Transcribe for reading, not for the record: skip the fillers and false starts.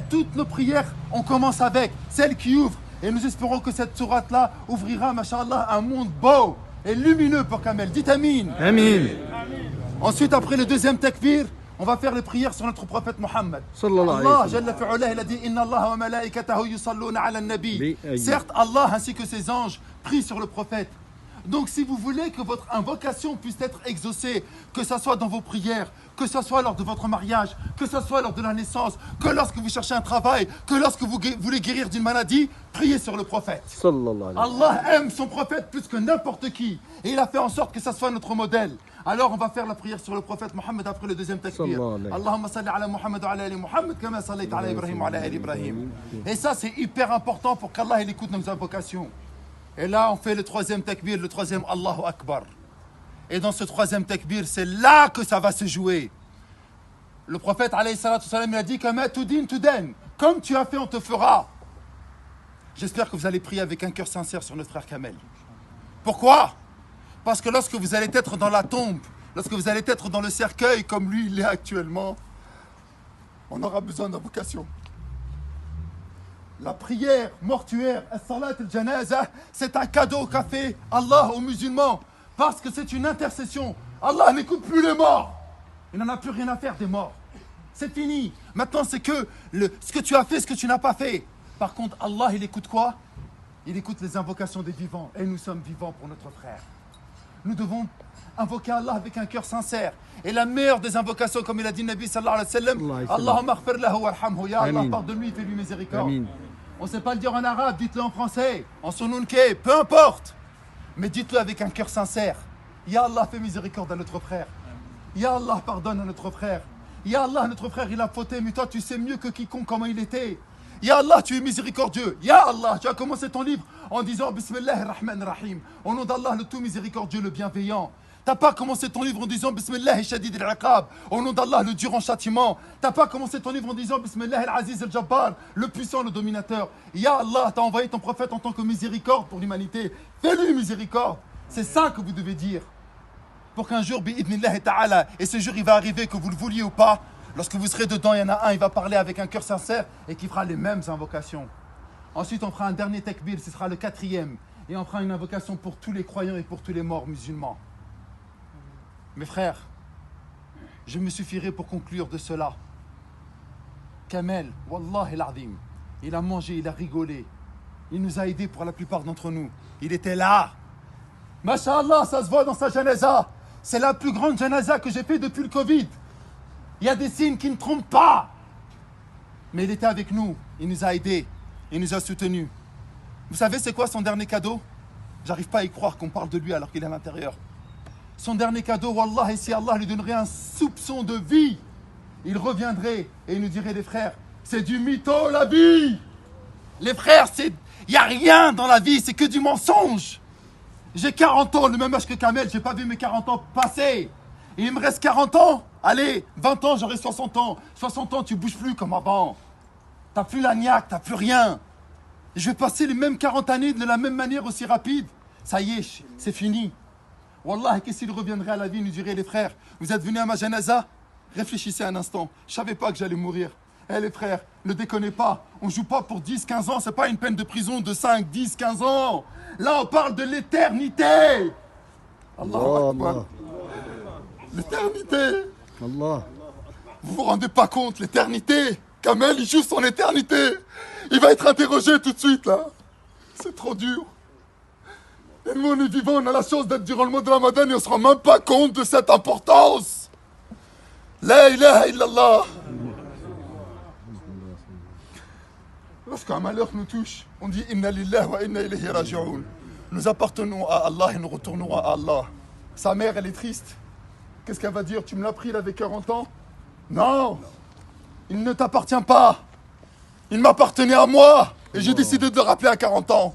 toutes nos prières, on commence avec celle qui ouvre. Et nous espérons que cette sourate-là ouvrira, masha'Allah, un monde beau et lumineux pour Kamel. Dites Amin. Amin. Ensuite, après le deuxième takbir, on va faire les prières sur notre prophète Mohammed. Allah, Jalla fi'ulah, il a dit Inna Allah wa malaikatahu yusalluna ala nabi. Certes, Allah ainsi que ses anges prient sur le prophète. Donc si vous voulez que votre invocation puisse être exaucée, que ce soit dans vos prières, que ce soit lors de votre mariage, que ce soit lors de la naissance, que lorsque vous cherchez un travail, que lorsque vous voulez guérir d'une maladie, priez sur le prophète. Allah aime son prophète plus que n'importe qui. Et il a fait en sorte que ça soit notre modèle. Alors on va faire la prière sur le prophète Mohammed après le deuxième takbir. Allahumma salli ala Muhammad wa ala ali Muhammad kama sallaita ala Ibrahim wa ala ali Ibrahim. Et ça c'est hyper important pour qu'Allah il écoute nos invocations. Et là, on fait le troisième takbir, le troisième Allahu Akbar. Et dans ce troisième takbir, c'est là que ça va se jouer. Le prophète, alayhi salatu salam, il a dit comme tu as fait, on te fera. J'espère que vous allez prier avec un cœur sincère sur notre frère Kamel. Pourquoi? Parce que lorsque vous allez être dans la tombe, lorsque vous allez être dans le cercueil, comme lui, il est actuellement, on aura besoin d'invocation. La prière mortuaire, as-salat al-janaza, c'est un cadeau qu'a fait Allah aux musulmans. Parce que c'est une intercession. Allah n'écoute plus les morts. Il n'en a plus rien à faire des morts. C'est fini. Maintenant, c'est que ce que tu as fait, ce que tu n'as pas fait. Par contre, Allah, il écoute quoi? Il écoute les invocations des vivants. Et nous sommes vivants pour notre frère. Nous devons invoquer Allah avec un cœur sincère. Et la meilleure des invocations, comme il a dit Nabi sallallahu alayhi wa sallam, Allahumma aghfir lahu warhamhu. Ya Allah, pardonne-lui, fais-lui miséricorde. Amin. On ne sait pas le dire en arabe, dites-le en français, en sonunke, peu importe. Mais dites-le avec un cœur sincère. Ya Allah, fais miséricorde à notre frère. Ya Allah, pardonne à notre frère. Ya Allah, notre frère, il a fauté, mais toi, tu sais mieux que quiconque comment il était. Ya Allah, tu es miséricordieux. Ya Allah, tu as commencé ton livre en disant Bismillah ar-Rahman ar-Rahim. Au nom d'Allah, le tout miséricordieux, le bienveillant. T'as pas commencé ton livre en disant Bismillah shadid al-Iqab, au nom d'Allah, le dur en châtiment. T'as pas commencé ton livre en disant Bismillah al-Aziz al-Jabbar, le puissant, le dominateur. Ya Allah, t'as envoyé ton prophète en tant que miséricorde pour l'humanité. Fais-lui miséricorde. C'est ça que vous devez dire. Pour qu'un jour, bi'idnillahi ta'ala, et ce jour il va arriver, que vous le vouliez ou pas, lorsque vous serez dedans, il y en a un, il va parler avec un cœur sincère et qui fera les mêmes invocations. Ensuite, on fera un dernier takbir, ce sera le quatrième. Et on fera une invocation pour tous les croyants et pour tous les morts musulmans. Mes frères, je me suffirai pour conclure de cela. Kamel, Wallah el-Azim, il a mangé, il a rigolé. Il nous a aidés pour la plupart d'entre nous. Il était là. Masha'Allah, ça se voit dans sa janaza. C'est la plus grande janaza que j'ai fait depuis le Covid. Il y a des signes qui ne trompent pas. Mais il était avec nous. Il nous a aidés. Il nous a soutenus. Vous savez c'est quoi son dernier cadeau? J'arrive pas à y croire qu'on parle de lui alors qu'il est à l'intérieur. Son dernier cadeau, Wallah, et si Allah lui donnerait un soupçon de vie, il reviendrait et il nous dirait, les frères, c'est du mytho la vie. Les frères, il n'y a rien dans la vie, c'est que du mensonge. J'ai 40 ans, le même âge que Kamel, j'ai pas vu mes 40 ans passer. Et il me reste 40 ans, allez, 20 ans, j'aurai 60 ans. 60 ans, tu bouges plus comme avant. T'as plus la niaque, t'as plus rien. Et je vais passer les mêmes 40 années de la même manière aussi rapide. Ça y est, c'est fini. Wallah, qu'est-ce qu'il reviendrait à la vie, nous dirait les frères, vous êtes venus à ma janaza? Réfléchissez un instant, je savais pas que j'allais mourir. Eh les frères, ne déconnez pas, on joue pas pour 10, 15 ans, c'est pas une peine de prison de 5, 10, 15 ans. Là, on parle de l'éternité. Allah Akbar. L'éternité. Allah. Vous vous rendez pas compte, l'éternité. Kamel, il joue son éternité. Il va être interrogé tout de suite, là. C'est trop dur. Et nous, on est vivants, on a la chance d'être durant le mois de Ramadan et on se rend même pas compte de cette importance. La ilaha illallah. Lorsqu'un malheur nous touche, on dit Inna lillahi wa inna ilayhi raji'un. Nous appartenons à Allah et nous retournerons à Allah. Sa mère, elle est triste. Qu'est-ce qu'elle va dire? Tu me l'as pris, il avait 40 ans? Non. Il ne t'appartient pas. Il m'appartenait à moi. Et j'ai décidé de le rappeler à 40 ans.